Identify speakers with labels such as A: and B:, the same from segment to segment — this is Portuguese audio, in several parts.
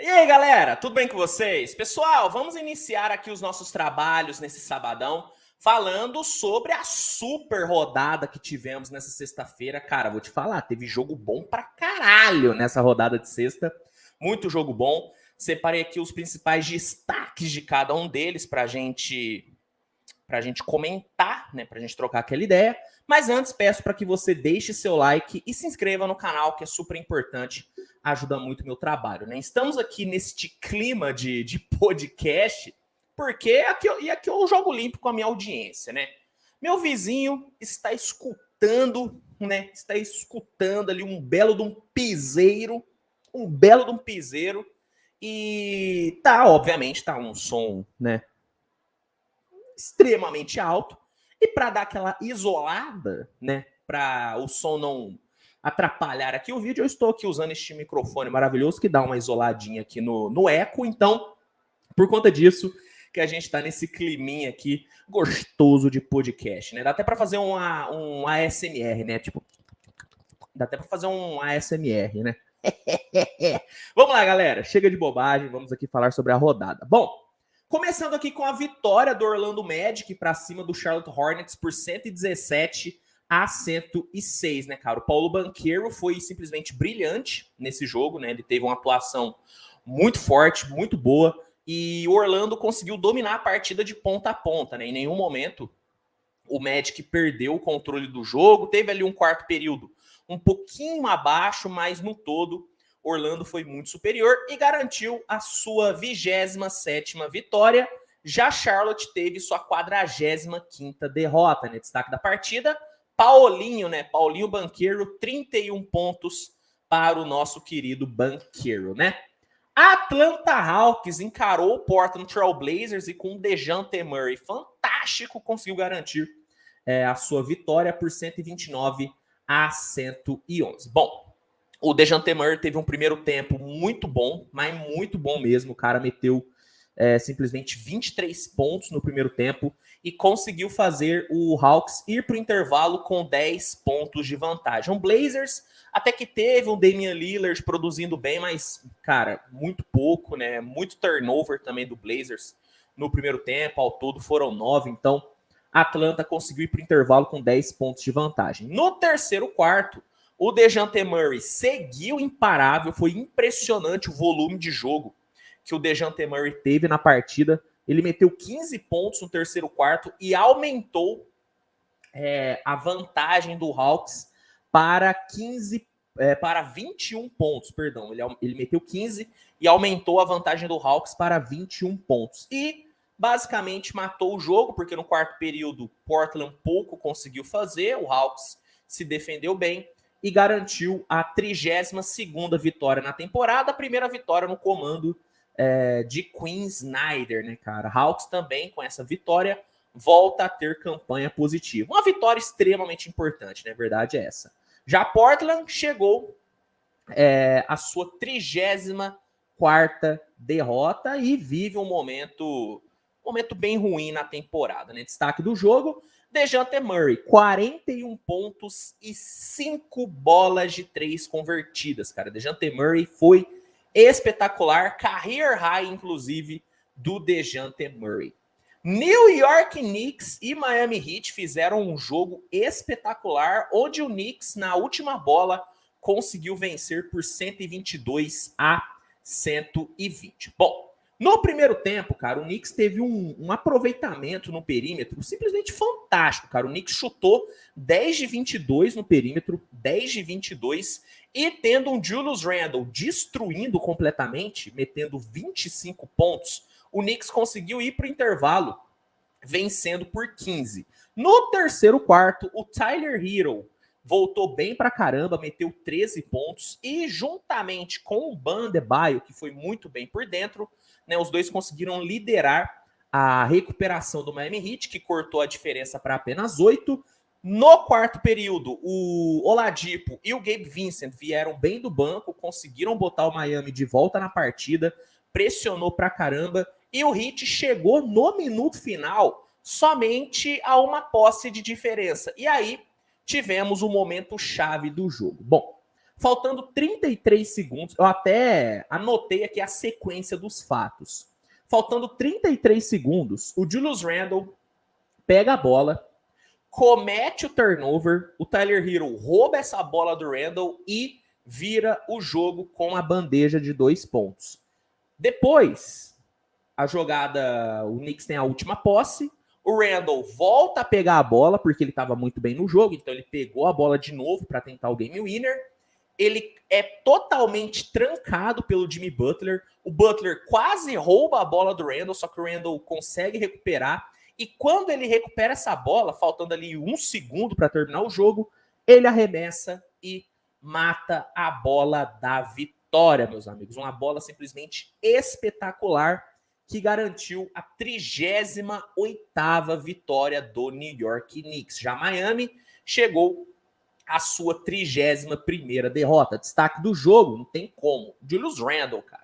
A: E aí, galera, tudo bem com vocês? Pessoal, vamos iniciar aqui os nossos trabalhos nesse sabadão, falando sobre a super rodada que tivemos nessa sexta-feira. Cara, vou te falar, teve jogo bom pra caralho nessa rodada de sexta. Muito jogo bom. Separei aqui os principais destaques de cada um deles pra gente comentar, né, pra gente trocar aquela ideia. Mas antes, peço para que você deixe seu like e se inscreva no canal, que é super importante, ajuda muito o meu trabalho, né? Estamos aqui neste clima de podcast, porque aqui eu jogo limpo com a minha audiência, né? Meu vizinho está escutando, né? Está escutando ali um belo de um piseiro, e tá, obviamente, tá um som, né, extremamente alto. E para dar aquela isolada, né, para o som não atrapalhar aqui o vídeo, eu estou aqui usando este microfone maravilhoso que dá uma isoladinha aqui no eco. Então, por conta disso, que a gente está nesse climinha aqui gostoso de podcast, né? Dá até para fazer um ASMR, né? Tipo, dá até para fazer um ASMR, né? Vamos lá, galera. Chega de bobagem, vamos aqui falar sobre a rodada. Bom, começando aqui com a vitória do Orlando Magic para cima do Charlotte Hornets por 117-106, né, cara? O Paulo Banchero foi simplesmente brilhante nesse jogo, né? Ele teve uma atuação muito forte, muito boa, e o Orlando conseguiu dominar a partida de ponta a ponta, né? Em nenhum momento o Magic perdeu o controle do jogo, teve ali um quarto período um pouquinho abaixo, mas no todo Orlando foi muito superior e garantiu a sua 27ª vitória. Já Charlotte teve sua 45ª derrota, né? Destaque da partida, Paulinho, né? Paulinho Banchero, 31 pontos para o nosso querido Banchero, né? A Atlanta Hawks encarou o Portland Trail Blazers e com o DeJounte Murray fantástico conseguiu garantir a sua vitória por 129-111. Bom, o DeJounte Murray teve um primeiro tempo muito bom, mas muito bom mesmo. O cara meteu simplesmente 23 pontos no primeiro tempo e conseguiu fazer o Hawks ir para o intervalo com 10 pontos de vantagem. O Blazers até que teve um Damian Lillard produzindo bem, mas, cara, muito pouco, né? Muito turnover também do Blazers no primeiro tempo. Ao todo foram 9, então a Atlanta conseguiu ir para o intervalo com 10 pontos de vantagem. No terceiro quarto, o DeJounte Murray seguiu imparável. Foi impressionante o volume de jogo que o DeJounte Murray teve na partida. Ele meteu 15 pontos no terceiro quarto e aumentou a vantagem do Hawks para 21 pontos, perdão. Ele meteu 15 e aumentou a vantagem do Hawks para 21 pontos. E basicamente matou o jogo, porque no quarto período Portland pouco conseguiu fazer, o Hawks se defendeu bem e garantiu a 32ª vitória na temporada, a primeira vitória no comando de Quinn Snyder, né, cara? Hawks também, com essa vitória, volta a ter campanha positiva. Uma vitória extremamente importante, né? A verdade é essa. Já Portland chegou à sua 34ª derrota e vive um momento bem ruim na temporada, né? Destaque do jogo, DeJounte Murray, 41 pontos e 5 bolas de 3 convertidas, cara. DeJounte Murray foi espetacular, career high, inclusive, do DeJounte Murray. New York Knicks e Miami Heat fizeram um jogo espetacular, onde o Knicks, na última bola, conseguiu vencer por 122-120. Bom, no primeiro tempo, cara, o Knicks teve um aproveitamento no perímetro simplesmente fantástico, cara. O Knicks chutou 10 de 22 no perímetro, 10 de 22, e tendo um Julius Randle destruindo completamente, metendo 25 pontos, o Knicks conseguiu ir para o intervalo vencendo por 15. No terceiro quarto, o Tyler Herro voltou bem pra caramba, meteu 13 pontos e juntamente com o Bam Adebayo, que foi muito bem por dentro, né, os dois conseguiram liderar a recuperação do Miami Heat, que cortou a diferença para apenas 8. No quarto período, o Oladipo e o Gabe Vincent vieram bem do banco, conseguiram botar o Miami de volta na partida, pressionou pra caramba, e o Heat chegou no minuto final somente a uma posse de diferença. E aí tivemos o momento chave do jogo. Bom, Faltando 33 segundos, eu até anotei aqui a sequência dos fatos. Faltando 33 segundos, o Julius Randle pega a bola, comete o turnover, o Tyler Hero rouba essa bola do Randle e vira o jogo com a bandeja de 2 pontos. Depois, a jogada, o Knicks tem a última posse, o Randle volta a pegar a bola, porque ele estava muito bem no jogo, então ele pegou a bola de novo para tentar o game winner. Ele é totalmente trancado pelo Jimmy Butler. O Butler quase rouba a bola do Randle, só que o Randle consegue recuperar. E quando ele recupera essa bola, faltando ali 1 segundo para terminar o jogo, ele arremessa e mata a bola da vitória, meus amigos. Uma bola simplesmente espetacular que garantiu a 38ª vitória do New York Knicks. Já Miami chegou a sua 31ª derrota. Destaque do jogo, não tem como. Julius Randle, cara.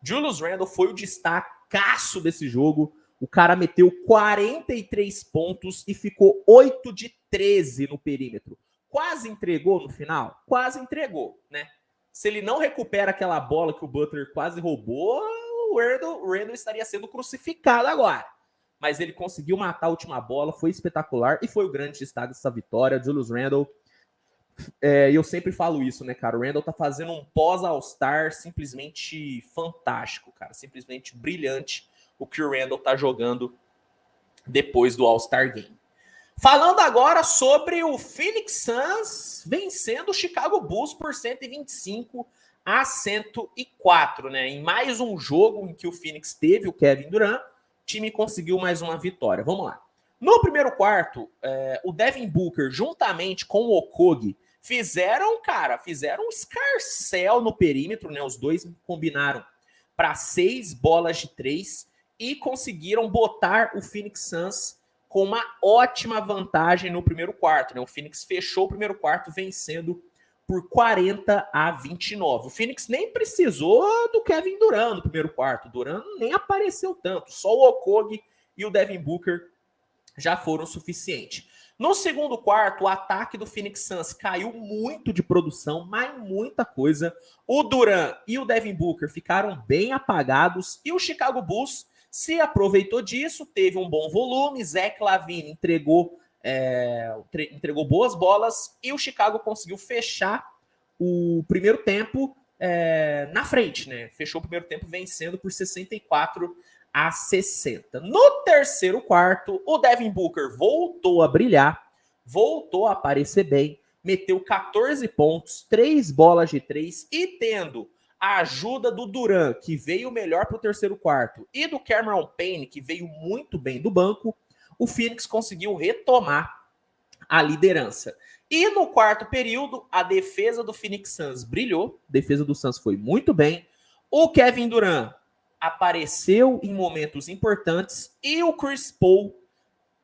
A: Julius Randle foi o destacaço desse jogo. O cara meteu 43 pontos e ficou 8 de 13 no perímetro. Quase entregou no final? Quase entregou, né? Se ele não recupera aquela bola que o Butler quase roubou, o Randle estaria sendo crucificado agora. Mas ele conseguiu matar a última bola, foi espetacular e foi o grande destaque dessa vitória. Julius Randle. E eu sempre falo isso, né, cara? O Randle tá fazendo um pós-All-Star simplesmente fantástico, cara. Simplesmente brilhante o que o Randle tá jogando depois do All-Star Game. Falando agora sobre o Phoenix Suns vencendo o Chicago Bulls por 125-104, né? Em mais um jogo em que o Phoenix teve o Kevin Durant, o time conseguiu mais uma vitória. Vamos lá. No primeiro quarto, o Devin Booker, juntamente com o Okogie, fizeram um escarcéu no perímetro, né? Os dois combinaram para 6 bolas de 3 e conseguiram botar o Phoenix Suns com uma ótima vantagem no primeiro quarto, né? O Phoenix fechou o primeiro quarto vencendo por 40-29. O Phoenix nem precisou do Kevin Durant no primeiro quarto. O Durant nem apareceu tanto. Só o Okogie e o Devin Booker já foram o suficiente. No segundo quarto, o ataque do Phoenix Suns caiu muito de produção, mas muita coisa. O Durant e o Devin Booker ficaram bem apagados e o Chicago Bulls se aproveitou disso, teve um bom volume. Zach LaVine entregou boas bolas e o Chicago conseguiu fechar o primeiro tempo na frente, né? Fechou o primeiro tempo vencendo por 64-60. No terceiro quarto, o Devin Booker voltou a brilhar, voltou a aparecer bem, meteu 14 pontos, 3 bolas de 3 e tendo a ajuda do Durant, que veio melhor para o terceiro quarto, e do Cameron Payne, que veio muito bem do banco, o Phoenix conseguiu retomar a liderança. E no quarto período, a defesa do Phoenix Suns brilhou, a defesa do Suns foi muito bem, o Kevin Durant apareceu em momentos importantes e o Chris Paul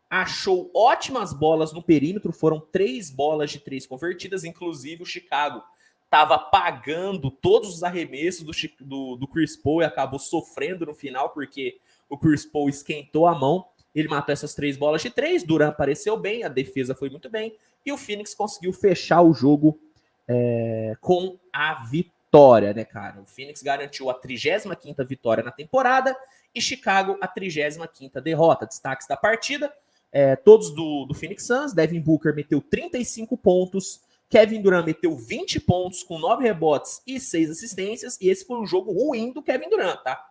A: achou ótimas bolas no perímetro, foram 3 bolas de 3 convertidas, inclusive o Chicago estava pagando todos os arremessos do Chris Paul e acabou sofrendo no final, porque o Chris Paul esquentou a mão, ele matou essas 3 bolas de 3, Durant apareceu bem, a defesa foi muito bem, e o Phoenix conseguiu fechar o jogo com a vitória, né, cara? O Phoenix garantiu a 35ª vitória na temporada e Chicago a 35ª derrota. Destaques da partida, todos do Phoenix Suns. Devin Booker meteu 35 pontos, Kevin Durant meteu 20 pontos com 9 rebotes e 6 assistências, e esse foi um jogo ruim do Kevin Durant, tá?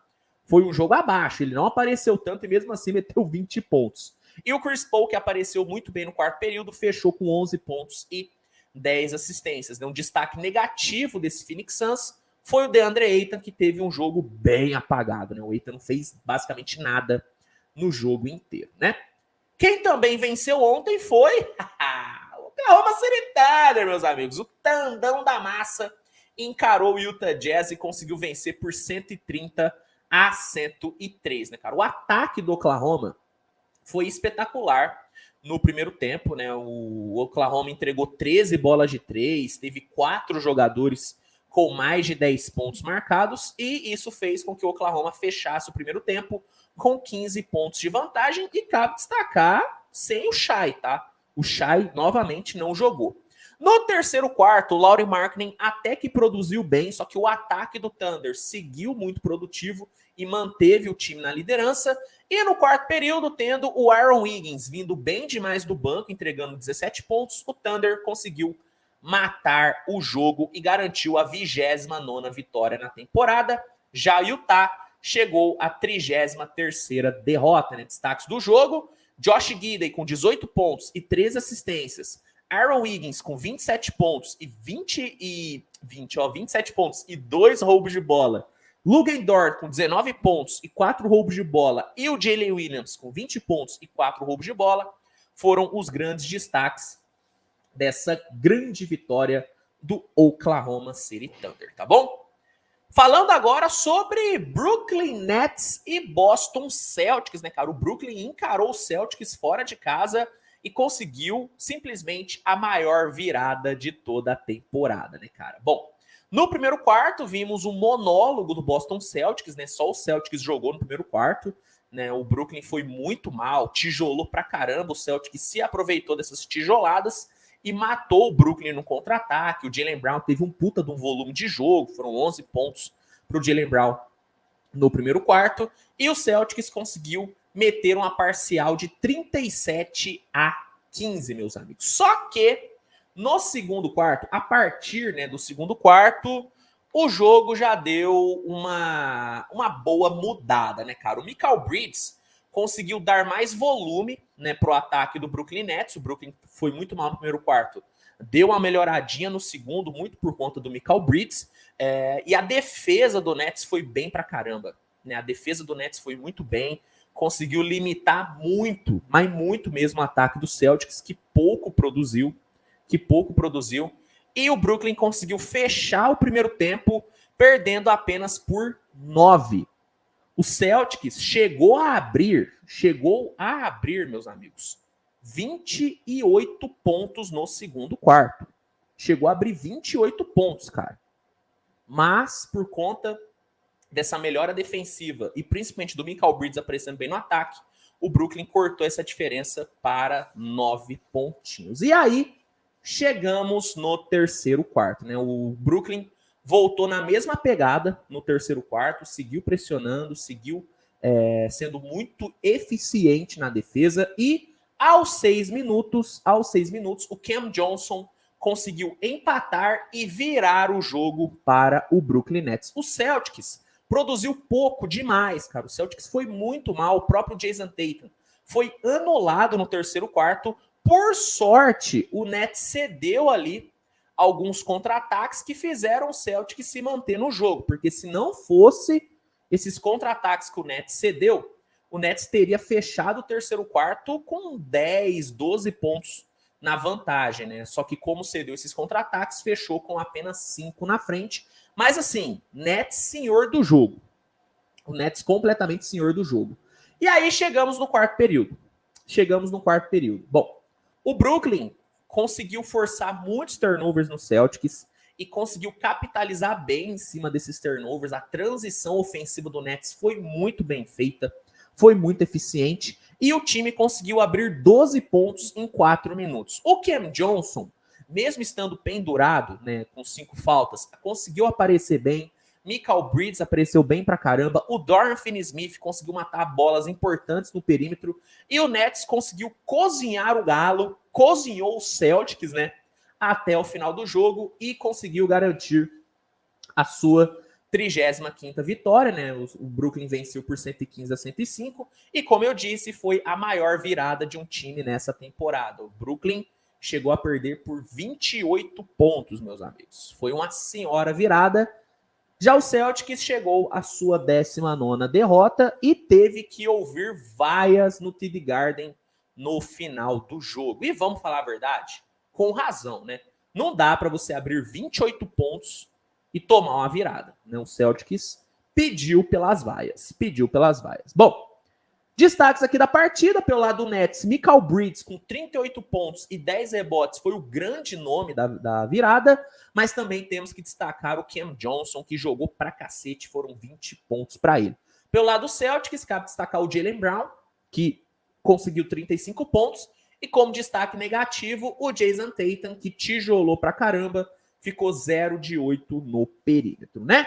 A: Foi um jogo abaixo, ele não apareceu tanto e mesmo assim meteu 20 pontos. E o Chris Paul, que apareceu muito bem no quarto período, fechou com 11 pontos e 10 assistências. Um destaque negativo desse Phoenix Suns foi o DeAndre Ayton, que teve um jogo bem apagado, né? O Ayton não fez basicamente nada no jogo inteiro, né? Quem também venceu ontem foi o Oklahoma City Thunder, meus amigos. O tandão da massa encarou o Utah Jazz e conseguiu vencer por 130-103, né, cara? O ataque do Oklahoma foi espetacular no primeiro tempo, né? O Oklahoma entregou 13 bolas de 3, teve 4 jogadores com mais de 10 pontos marcados, e isso fez com que o Oklahoma fechasse o primeiro tempo com 15 pontos de vantagem, e cabe destacar sem o Shai, tá? O Shai novamente não jogou. No terceiro quarto, o Lauri Markkanen até que produziu bem, só que o ataque do Thunder seguiu muito produtivo e manteve o time na liderança. E no quarto período, tendo o Aaron Wiggins vindo bem demais do banco, entregando 17 pontos, o Thunder conseguiu matar o jogo e garantiu a 29ª vitória na temporada. Já Utah chegou à 33ª derrota, né? Destaques do jogo: Josh Giddey com 18 pontos e 13 assistências. Aaron Wiggins com 27 pontos e 27 pontos e 2 roubos de bola. Lugan Dort com 19 pontos e 4 roubos de bola. E o Jalen Williams com 20 pontos e 4 roubos de bola foram os grandes destaques dessa grande vitória do Oklahoma City Thunder, tá bom? Falando agora sobre Brooklyn Nets e Boston Celtics, né, cara? O Brooklyn encarou o Celtics fora de casa e conseguiu simplesmente a maior virada de toda a temporada, né, cara? Bom, no primeiro quarto vimos um monólogo do Boston Celtics, né? Só o Celtics jogou no primeiro quarto, né? O Brooklyn foi muito mal, tijolou pra caramba, o Celtics se aproveitou dessas tijoladas e matou o Brooklyn no contra-ataque. O Jaylen Brown teve um puta de um volume de jogo, foram 11 pontos pro Jaylen Brown no primeiro quarto, e o Celtics conseguiu meter uma parcial de 37-15, meus amigos. Só que no segundo quarto, a partir, né, do segundo quarto, o jogo já deu uma boa mudada, né, cara? O Mikal Bridges conseguiu dar mais volume, né, pro ataque do Brooklyn Nets. O Brooklyn foi muito mal no primeiro quarto, deu uma melhoradinha no segundo, muito por conta do Mikal Bridges. E a defesa do Nets foi bem pra caramba, né? A defesa do Nets foi muito bem, conseguiu limitar muito, mas muito mesmo o ataque do Celtics, que pouco produziu. E o Brooklyn conseguiu fechar o primeiro tempo, perdendo apenas por 9. O Celtics chegou a abrir, meus amigos, 28 pontos no segundo quarto. Chegou a abrir 28 pontos, cara. Mas, por conta dessa melhora defensiva e principalmente do Mikal Bridges aparecendo bem no ataque, o Brooklyn cortou essa diferença para 9 pontinhos. E aí, chegamos no terceiro quarto, né? O Brooklyn voltou na mesma pegada no terceiro quarto, seguiu pressionando, seguiu sendo muito eficiente na defesa e aos 6 minutos, o Cam Johnson conseguiu empatar e virar o jogo para o Brooklyn Nets. O Celtics produziu pouco demais, cara. O Celtics foi muito mal. O próprio Jason Tatum foi anulado no terceiro quarto. Por sorte, o Nets cedeu ali alguns contra-ataques que fizeram o Celtics se manter no jogo, porque se não fosse esses contra-ataques que o Nets cedeu, o Nets teria fechado o terceiro quarto com 10, 12 pontos na vantagem, né? Só que como cedeu esses contra-ataques, fechou com apenas 5 na frente. Mas assim, Nets senhor do jogo. O Nets completamente senhor do jogo. E aí chegamos no quarto período. Bom, o Brooklyn conseguiu forçar muitos turnovers no Celtics e conseguiu capitalizar bem em cima desses turnovers. A transição ofensiva do Nets foi muito bem feita, foi muito eficiente e o time conseguiu abrir 12 pontos em 4 minutos. O Cam Johnson, mesmo estando pendurado, né, com 5 faltas, conseguiu aparecer bem. Mikal Bridges apareceu bem pra caramba. O Dorian Finney-Smith conseguiu matar bolas importantes no perímetro. E o Nets conseguiu cozinhar o Galo, cozinhou o Celtics, né, até o final do jogo e conseguiu garantir a sua 35ª vitória, né? O Brooklyn venceu por 115-105 e, como eu disse, foi a maior virada de um time nessa temporada. O Brooklyn chegou a perder por 28 pontos, meus amigos. Foi uma senhora virada. Já o Celtics chegou à sua 19ª derrota e teve que ouvir vaias no TD Garden no final do jogo. E vamos falar a verdade? Com razão, né? Não dá para você abrir 28 pontos e tomar uma virada, né? O Celtics pediu pelas vaias. Bom, destaques aqui da partida, pelo lado do Nets, Mikal Bridges com 38 pontos e 10 rebotes foi o grande nome da virada, mas também temos que destacar o Cam Johnson, que jogou pra cacete, foram 20 pontos para ele. Pelo lado do Celtics, cabe destacar o Jaylen Brown, que conseguiu 35 pontos, E como destaque negativo, o Jason Tatum, que tijolou pra caramba, ficou 0 de 8 no perímetro, né?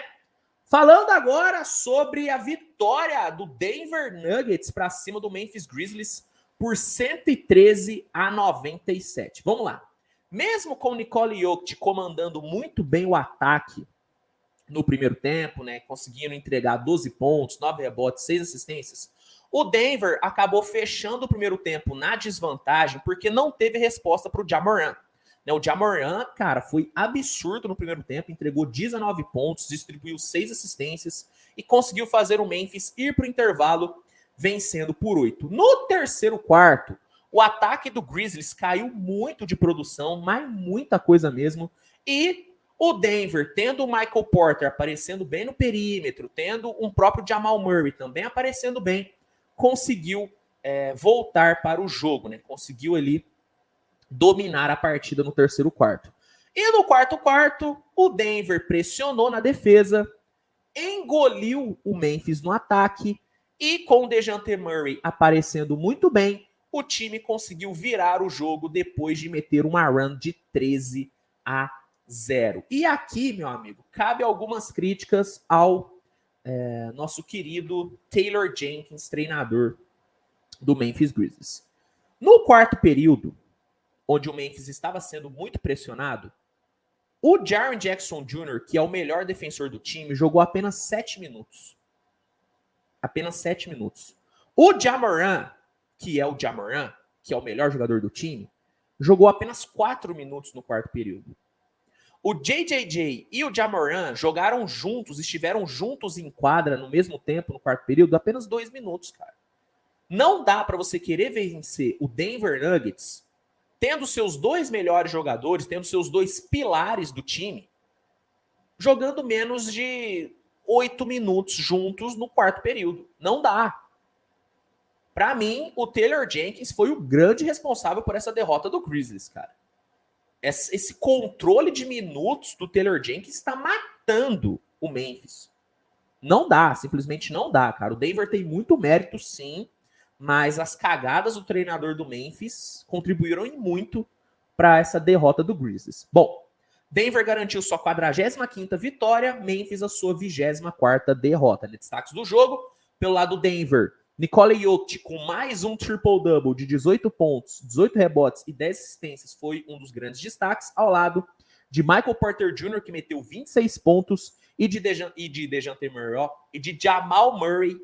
A: Falando agora sobre a vitória do Denver Nuggets para cima do Memphis Grizzlies por 113-97. Vamos lá. Mesmo com o Nikola Jokic comandando muito bem o ataque no primeiro tempo, né, conseguindo entregar 12 pontos, 9 rebotes, 6 assistências, o Denver acabou fechando o primeiro tempo na desvantagem porque não teve resposta para o Ja Morant. O Ja Morant, cara, foi absurdo no primeiro tempo, entregou 19 pontos, distribuiu 6 assistências e conseguiu fazer o Memphis ir para o intervalo vencendo por 8. No terceiro quarto, o ataque do Grizzlies caiu muito de produção, mas muita coisa mesmo, e o Denver, tendo o Michael Porter aparecendo bem no perímetro, tendo um próprio Jamal Murray também aparecendo bem, conseguiu voltar para o jogo, né? Conseguiu ali dominar a partida no terceiro quarto. E no quarto quarto, o Denver pressionou na defesa, engoliu o Memphis no ataque e com o DeJounte Murray aparecendo muito bem, o time conseguiu virar o jogo depois de meter uma run de 13-0. E aqui, meu amigo, cabe algumas críticas ao nosso querido Taylor Jenkins, treinador do Memphis Grizzlies. No quarto período, onde o Memphis estava sendo muito pressionado, o Jaren Jackson Jr., que é o melhor defensor do time, jogou apenas 7 minutos. Apenas 7 minutos. O Ja Morant, que é o Ja Morant, que é o melhor jogador do time, jogou apenas 4 minutos no quarto período. O JJJ e o Ja Morant jogaram juntos, estiveram juntos em quadra no mesmo tempo no quarto período, apenas 2 minutos, cara. Não dá para você querer vencer o Denver Nuggets tendo seus dois melhores jogadores, tendo seus dois pilares do time, jogando menos de 8 minutos juntos no quarto período. Não dá. Para mim, o Taylor Jenkins foi o grande responsável por essa derrota do Grizzlies, cara. Esse controle de minutos do Taylor Jenkins está matando o Memphis. Não dá, simplesmente não dá, cara. O Denver tem muito mérito, sim, mas as cagadas do treinador do Memphis contribuíram em muito para essa derrota do Grizzlies. Bom, Denver garantiu sua 45ª vitória, Memphis a sua 24ª derrota. Destaques do jogo, pelo lado do Denver, Nikola Jokic com mais um triple-double de 18 pontos, 18 rebotes e 10 assistências foi um dos grandes destaques, ao lado de Michael Porter Jr., que meteu 26 pontos, e de DeJounte Murray, e de Jamal Murray,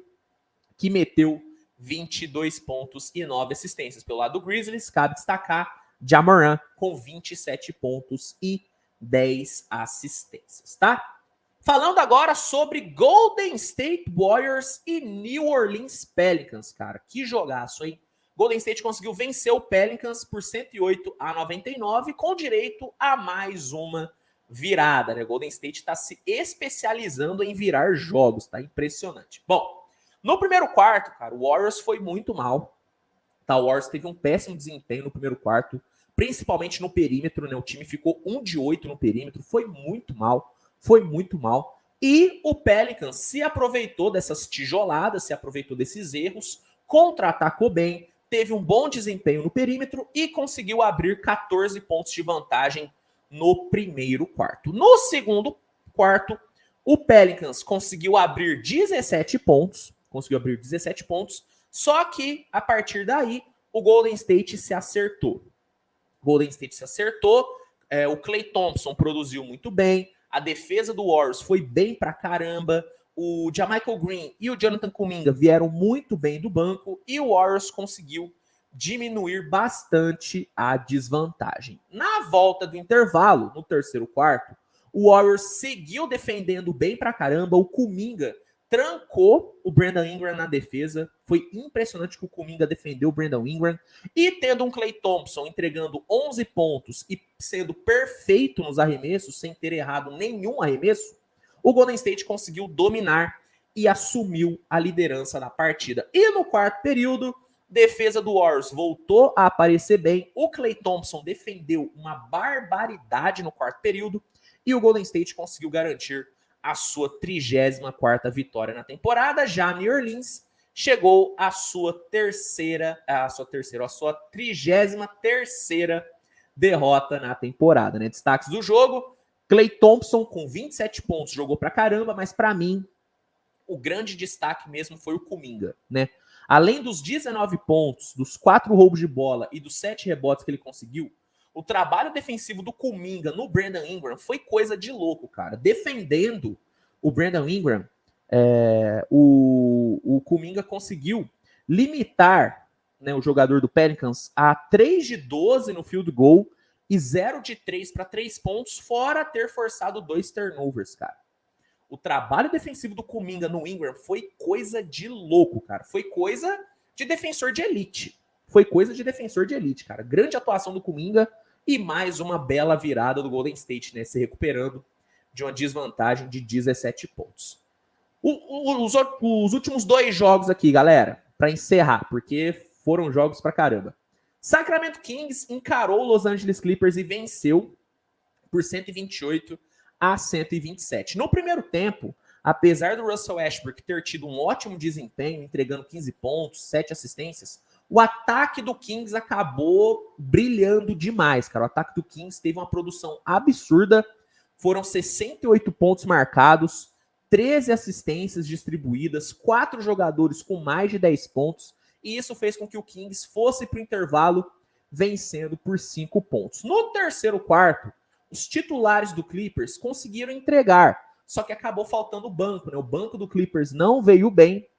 A: que meteu 22 pontos e 9 assistências. Pelo lado do Grizzlies, cabe destacar Ja Morant com 27 pontos e 10 assistências, tá? Falando agora sobre Golden State Warriors e New Orleans Pelicans, cara. Que jogaço, hein? Golden State conseguiu vencer o Pelicans por 108-99, com direito a mais uma virada, né? Golden State está se especializando em virar jogos, tá? Impressionante. Bom, no primeiro quarto, cara, o Warriors foi muito mal. Tá? O Warriors teve um péssimo desempenho no primeiro quarto, principalmente no perímetro, né? O time ficou 1 de 8 no perímetro, foi muito mal. Foi muito mal. E o Pelicans se aproveitou dessas tijoladas, se aproveitou desses erros, contra-atacou bem, teve um bom desempenho no perímetro e conseguiu abrir 14 pontos de vantagem no primeiro quarto. No segundo quarto, o Pelicans conseguiu abrir 17 pontos, só que a partir daí o Golden State se acertou. O Klay Thompson produziu muito bem, a defesa do Warriors foi bem pra caramba, o JaMychal Green e o Jonathan Kuminga vieram muito bem do banco e o Warriors conseguiu diminuir bastante a desvantagem. Na volta do intervalo, no terceiro quarto, o Warriors seguiu defendendo bem pra caramba, o Kuminga trancou o Brandon Ingram na defesa. Foi impressionante que o Kuminga defendeu o Brandon Ingram. E tendo um Klay Thompson entregando 11 pontos e sendo perfeito nos arremessos, sem ter errado nenhum arremesso, o Golden State conseguiu dominar e assumiu a liderança da partida. E no quarto período, defesa do Warriors voltou a aparecer bem. O Klay Thompson defendeu uma barbaridade no quarto período e o Golden State conseguiu garantir a sua 34ª vitória na temporada. Já New Orleans chegou à sua 33ª derrota na temporada, né? Destaques do jogo: Klay Thompson com 27 pontos, jogou pra caramba, mas pra mim o grande destaque mesmo foi o Kuminga, né? Além dos 19 pontos, dos 4 roubos de bola e dos 7 rebotes que ele conseguiu, o trabalho defensivo do Kuminga no Brandon Ingram foi coisa de louco, cara. Defendendo o Brandon Ingram, o Kuminga conseguiu limitar, né, o jogador do Pelicans a 3 de 12 no field goal e 0 de 3 para 3 pontos, fora ter forçado 2 turnovers, cara. O trabalho defensivo do Kuminga no Ingram foi coisa de louco, cara. Foi coisa de defensor de elite. Foi coisa de defensor de elite, cara. Grande atuação do Kuminga e mais uma bela virada do Golden State, né? Se recuperando de uma desvantagem de 17 pontos. Os últimos 2 jogos aqui, galera, para encerrar, porque foram jogos pra caramba. Sacramento Kings encarou Los Angeles Clippers e venceu por 128-127. No primeiro tempo, apesar do Russell Westbrook ter tido um ótimo desempenho, entregando 15 pontos, 7 assistências, o ataque do Kings acabou brilhando demais, cara. O ataque do Kings teve uma produção absurda. Foram 68 pontos marcados, 13 assistências distribuídas, 4 jogadores com mais de 10 pontos, e isso fez com que o Kings fosse para o intervalo vencendo por 5 pontos. No terceiro quarto, os titulares do Clippers conseguiram entregar, só que acabou faltando o banco, né? O banco do Clippers não veio bem,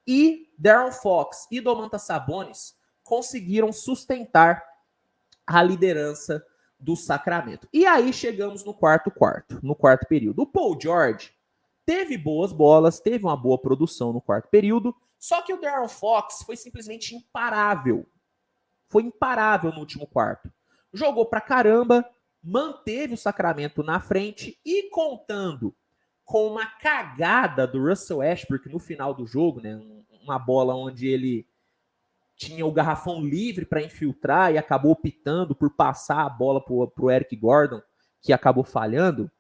A: e De'Aaron Fox e Domantas Sabonis conseguiram sustentar a liderança do Sacramento. E aí chegamos no quarto período. O Paul George teve boas bolas, teve uma boa produção no quarto período, só que o De'Aaron Fox foi simplesmente imparável. Foi imparável no último quarto. Jogou pra caramba, manteve o Sacramento na frente e contando com uma cagada do Russell Westbrook no final do jogo, né? Uma bola onde ele tinha o garrafão livre para infiltrar e acabou optando por passar a bola pro Eric Gordon, que acabou falhando.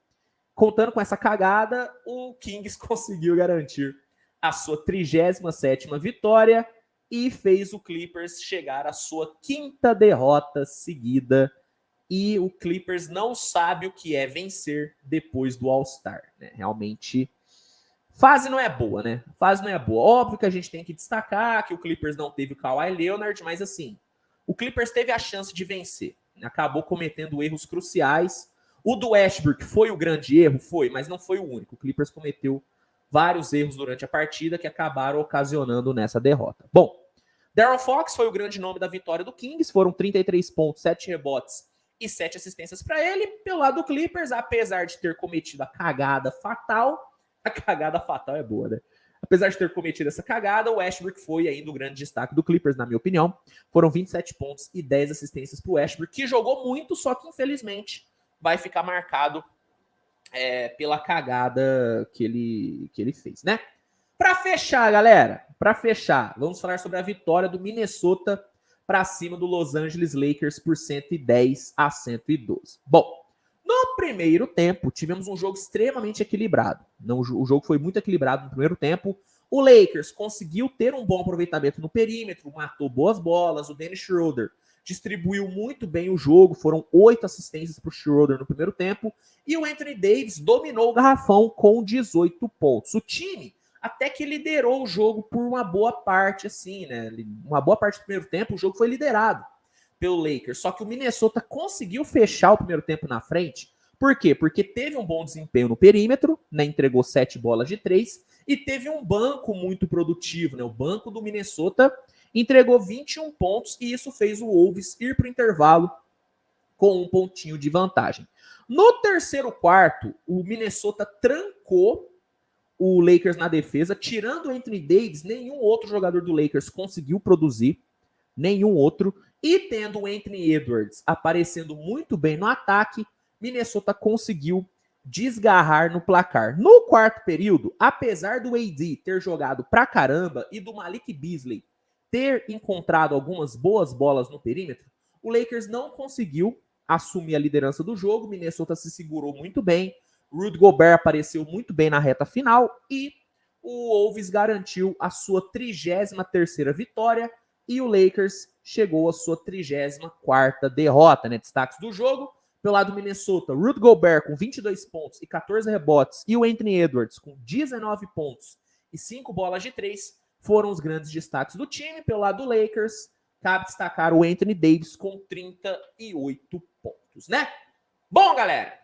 A: Contando com essa cagada, o Kings conseguiu garantir a sua 37ª vitória e fez o Clippers chegar à sua 5ª derrota seguida. E o Clippers não sabe o que é vencer depois do All-Star, né? Realmente, fase não é boa, né? Fase não é boa. Óbvio que a gente tem que destacar que o Clippers não teve o Kawhi Leonard, mas assim, o Clippers teve a chance de vencer. Acabou cometendo erros cruciais. O do Westbrook foi o grande erro? Foi, mas não foi o único. O Clippers cometeu vários erros durante a partida que acabaram ocasionando nessa derrota. Bom, De'Aaron Fox foi o grande nome da vitória do Kings. Foram 33 pontos, 7 rebotes e 7 assistências para ele. Pelo lado do Clippers, apesar de ter cometido a cagada fatal é boa, né? Apesar de ter cometido essa cagada, o Westbrook foi ainda o grande destaque do Clippers, na minha opinião. Foram 27 pontos e 10 assistências para o Westbrook, que jogou muito, só que infelizmente vai ficar marcado pela cagada que ele fez, né? Para fechar, galera, vamos falar sobre a vitória do Minnesota para cima do Los Angeles Lakers por 110-112. Bom, no primeiro tempo, tivemos um jogo extremamente equilibrado. O jogo foi muito equilibrado no primeiro tempo. O Lakers conseguiu ter um bom aproveitamento no perímetro, matou boas bolas. O Dennis Schroeder distribuiu muito bem o jogo. Foram 8 assistências para o Schroeder no primeiro tempo. E o Anthony Davis dominou o garrafão com 18 pontos. O time até que liderou o jogo por uma boa parte, assim, né? Uma boa parte do primeiro tempo, o jogo foi liderado pelo Lakers. Só que o Minnesota conseguiu fechar o primeiro tempo na frente. Por quê? Porque teve um bom desempenho no perímetro, né? Entregou 7 bolas de 3 e teve um banco muito produtivo, né? O banco do Minnesota entregou 21 pontos e isso fez o Wolves ir para o intervalo com um pontinho de vantagem. No terceiro quarto, o Minnesota trancou o Lakers na defesa, tirando o Anthony Davis, nenhum outro jogador do Lakers conseguiu produzir, nenhum outro, e tendo o Anthony Edwards aparecendo muito bem no ataque, Minnesota conseguiu desgarrar no placar. No quarto período, apesar do AD ter jogado pra caramba e do Malik Beasley ter encontrado algumas boas bolas no perímetro, o Lakers não conseguiu assumir a liderança do jogo, Minnesota se segurou muito bem, Rudy Gobert apareceu muito bem na reta final e o Wolves garantiu a sua 33ª vitória e o Lakers chegou à sua 34ª derrota, né? Destaques do jogo: pelo lado do Minnesota, Rudy Gobert com 22 pontos e 14 rebotes e o Anthony Edwards com 19 pontos e 5 bolas de 3 foram os grandes destaques do time. Pelo lado do Lakers, cabe destacar o Anthony Davis com 38 pontos, né? Bom, galera,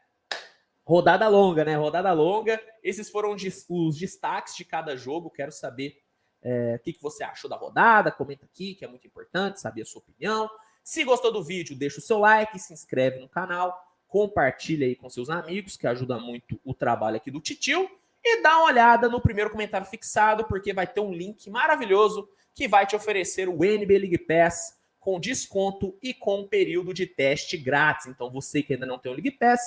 A: rodada longa, né? Rodada longa. Esses foram os destaques de cada jogo. Quero saber o que você achou da rodada. Comenta aqui, que é muito importante saber a sua opinião. Se gostou do vídeo, deixa o seu like, se inscreve no canal, compartilha aí com seus amigos, que ajuda muito o trabalho aqui do Titio. E dá uma olhada no primeiro comentário fixado, porque vai ter um link maravilhoso que vai te oferecer o NBA League Pass com desconto e com um período de teste grátis. Então você que ainda não tem o League Pass,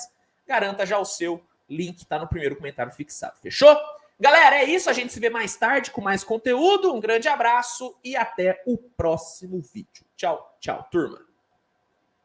A: garanta já o seu. Link está no primeiro comentário fixado. Fechou? Galera, é isso. A gente se vê mais tarde com mais conteúdo. Um grande abraço e até o próximo vídeo. Tchau, tchau, turma.